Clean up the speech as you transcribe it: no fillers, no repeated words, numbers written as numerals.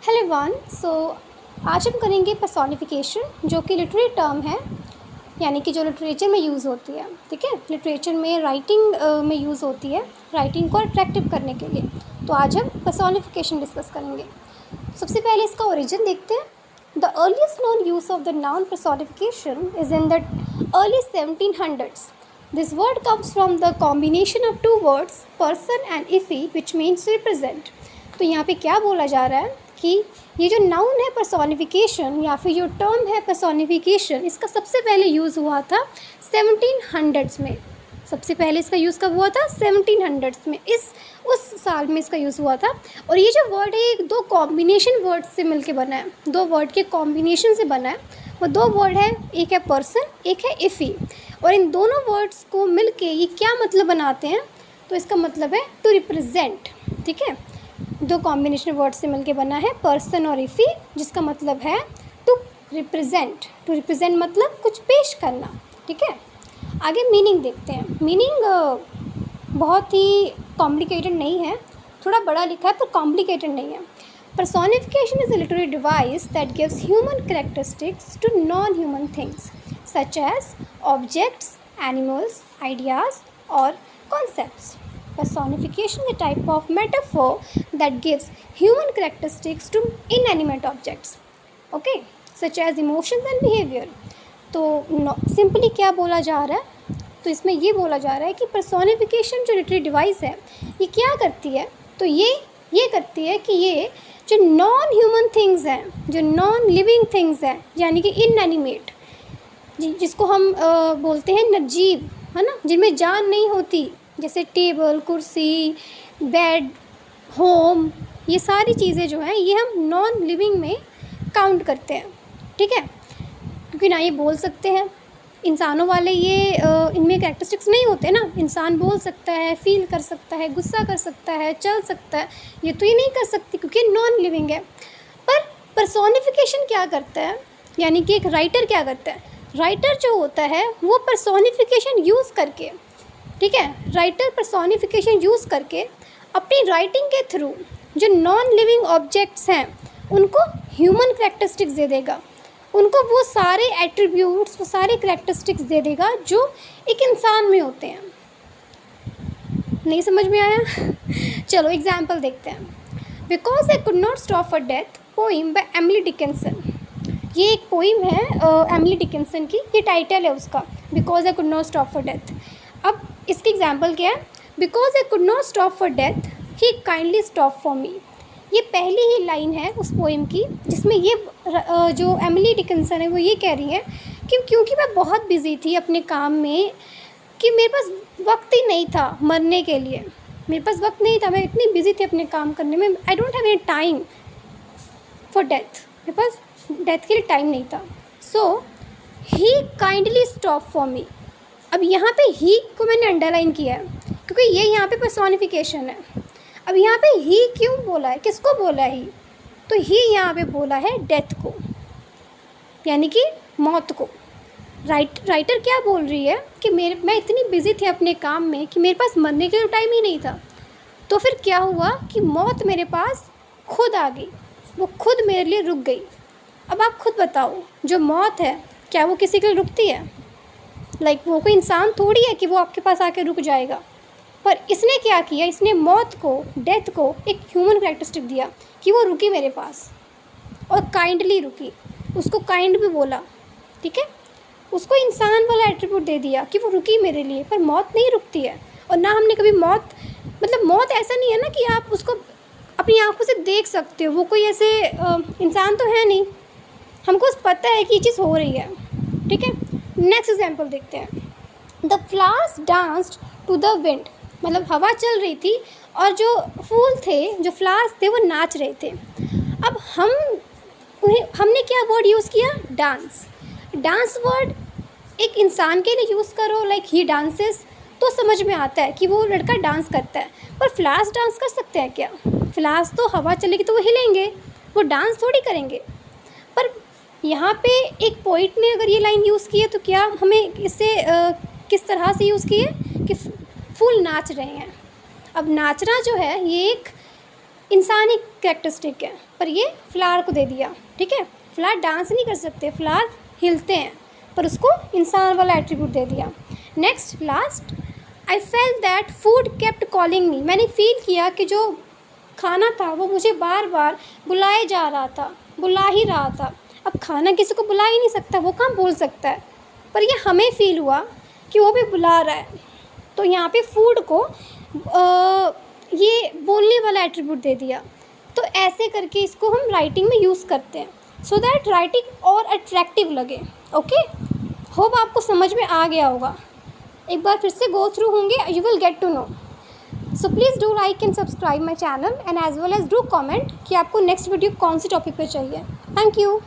Hello everyone. आज हम करेंगे पर्सोनिफिकेशन, जो कि लिटरेरी टर्म है, यानी कि जो लिटरेचर में यूज़ होती है। ठीक है, लिटरेचर में राइटिंग में यूज़ होती है, राइटिंग को अट्रैक्टिव करने के लिए। तो आज हम पर्सोनिफिकेशन डिस्कस करेंगे। सबसे पहले इसका ओरिजिन देखते हैं। The earliest known use of the noun personification is in the early 1700s. This word comes from the combination of two words, person and ifi, which means represent. तो यहाँ पे क्या बोला जा रहा है कि ये जो नाउन है पर्सोनिफिकेशन, या फिर जो टर्म है पर्सोनिफिकेशन, इसका सबसे पहले यूज़ हुआ था 1700s में। सबसे पहले इसका यूज़ कब हुआ था? 1700s में। उस साल में इसका यूज़ हुआ था। और ये जो वर्ड है, एक दो कॉम्बिनेशन वर्ड से मिलके बना है, दो वर्ड के कॉम्बिनेशन से बना है। वो दो वर्ड है, एक है पर्सन, एक है इफ़ी। और इन दोनों वर्ड्स को मिलके ये क्या मतलब बनाते हैं? तो इसका मतलब है टू रिप्रेजेंट। ठीक है, दो कॉम्बिनेशन वर्ड से मिलके बना है पर्सन और इफ़ी, जिसका मतलब है टू रिप्रेजेंट। टू रिप्रेजेंट मतलब कुछ पेश करना। ठीक है, आगे मीनिंग देखते हैं। मीनिंग बहुत ही कॉम्प्लिकेटेड नहीं है, थोड़ा बड़ा लिखा है पर कॉम्प्लिकेटेड नहीं है। Personification is a literary device that gives human characteristics to non-human things, such as objects, animals, ideas, or concepts. Personification is a type of metaphor that gives human characteristics to inanimate objects, okay, such as emotions and behavior. तो simply क्या बोला जा रहा है? तो इसमें ये बोला जा रहा है कि पर्सोनिफिकेशन जो लिटरेरी डिवाइस है, ये क्या करती है? तो ये करती है कि ये जो नॉन ह्यूमन थिंग्स हैं, जो नॉन लिविंग थिंग्स हैं, यानी कि इनएनिमेट, जिसको हम बोलते हैं निर्जीव, है ना, जिनमें जान नहीं होती, जैसे टेबल, कुर्सी, बेड, होम, ये सारी चीज़ें जो हैं, ये हम नॉन लिविंग में काउंट करते हैं। ठीक है, क्योंकि ना ये बोल सकते हैं, इंसानों वाले ये इनमें कैरेक्टरिस्टिक्स नहीं होते ना। इंसान बोल सकता है, फील कर सकता है, गुस्सा कर सकता है, चल सकता है, ये तो ये नहीं कर सकती क्योंकि नॉन लिविंग है। पर पर्सोनिफिकेशन क्या करता है, यानी कि एक राइटर क्या करता है? राइटर जो होता है वो पर्सोनिफिकेशन यूज़ करके, ठीक है, राइटर पर्सोनिफिकेशन यूज़ करके अपनी राइटिंग के थ्रू जो नॉन लिविंग ऑब्जेक्ट्स हैं उनको ह्यूमन कैरेक्टरिस्टिक्स दे देगा, उनको वो सारे एट्रीब्यूट्स, वो सारे कैरेक्टरिस्टिक्स दे देगा जो एक इंसान में होते हैं। नहीं समझ में आया? चलो एग्जाम्पल देखते हैं। Because I could not stop for death, poem by Emily Dickinson. ये एक पोइम है एमिली डिकिंसन की, ये टाइटल है उसका, because I could not stop for death. अब इसकी एग्जाम्पल क्या है? Because I could not stop for death, he kindly stop for me. ये पहली ही लाइन है उस पोइम की, जिसमें ये जो एमिली डिकिंसन है वो ये कह रही है कि क्योंकि मैं बहुत बिज़ी थी अपने काम में, कि मेरे पास वक्त ही नहीं था मरने के लिए। मेरे पास वक्त नहीं था, मैं इतनी बिज़ी थी अपने काम करने में। I don't have any time for death, मेरे पास डेथ के लिए टाइम नहीं था। सो ही काइंडली स्टॉप फॉर मी। अब यहाँ पे ही को मैंने अंडरलाइन किया है क्योंकि ये यहाँ पे पर्सोनिफिकेशन है। अब यहाँ पे ही क्यों बोला है, किसको बोला है ही? तो ही यहाँ पे बोला है डेथ को, यानी कि मौत को। राइटर क्या बोल रही है कि मैं इतनी बिज़ी थी अपने काम में कि मेरे पास मरने के लिए टाइम ही नहीं था। तो फिर क्या हुआ कि मौत मेरे पास खुद आ गई, वो खुद मेरे लिए रुक गई। अब आप खुद बताओ, जो मौत है क्या वो किसी के लिए रुकती है? वो कोई इंसान थोड़ी है कि वो आपके पास आके रुक जाएगा। पर इसने क्या किया, इसने मौत को, डेथ को एक ह्यूमन कैरेक्टरिस्टिक दिया कि वो रुकी मेरे पास, और काइंडली रुकी। उसको काइंड भी बोला, ठीक है, उसको इंसान वाला एट्रीब्यूट दे दिया कि वो रुकी मेरे लिए। पर मौत नहीं रुकती है, और ना हमने कभी मौत मौत ऐसा नहीं है ना कि आप उसको अपनी आंखों से देख सकते हो। वो कोई ऐसे इंसान तो है नहीं, हमको पता है कि ये चीज़ हो रही है। ठीक है, नेक्स्ट एग्जाम्पल देखते हैं। The flowers danced to the wind, हवा चल रही थी और जो फूल थे, जो फ्लावर्स थे, वो नाच रहे थे। अब हमने क्या वर्ड यूज़ किया? डांस। डांस वर्ड एक इंसान के लिए यूज़ करो, ही डांसेस, तो समझ में आता है कि वो लड़का डांस करता है। पर फ्लावर्स डांस कर सकते हैं क्या? फ्लावर्स तो हवा चलेगी तो वो हिलेंगे, वो डांस थोड़ी करेंगे। पर यहाँ पे एक पोइट ने अगर ये लाइन यूज़ की है तो क्या हमें इससे किस तरह से यूज़ की है कि फूल नाच रहे हैं। अब नाचना जो है ये एक इंसानी कैरेक्टरिस्टिक है, पर ये फ्लावर को दे दिया। ठीक है, फ्लावर डांस नहीं कर सकते, फ्लावर हिलते हैं, पर उसको इंसान वाला एट्रीब्यूट दे दिया। Next last, I felt that food kept calling me, मैंने फील किया कि जो खाना था वो मुझे बार बार बुलाए जा रहा था, बुला ही रहा था। अब खाना किसी को बुला ही नहीं सकता, वो कहाँ बोल सकता है, पर ये हमें फ़ील हुआ कि वो भी बुला रहा है। तो यहाँ पे फूड को ये बोलने वाला एट्रीब्यूट दे दिया। तो ऐसे करके इसको हम राइटिंग में यूज़ करते हैं सो दैट राइटिंग और अट्रैक्टिव लगे। ओके, होप आपको समझ में आ गया होगा। एक बार फिर से गो थ्रू होंगे, you will get to know. So please do like and subscribe my channel and as well as do comment कि आपको नेक्स्ट वीडियो कौन सी टॉपिक पे चाहिए। Thank you.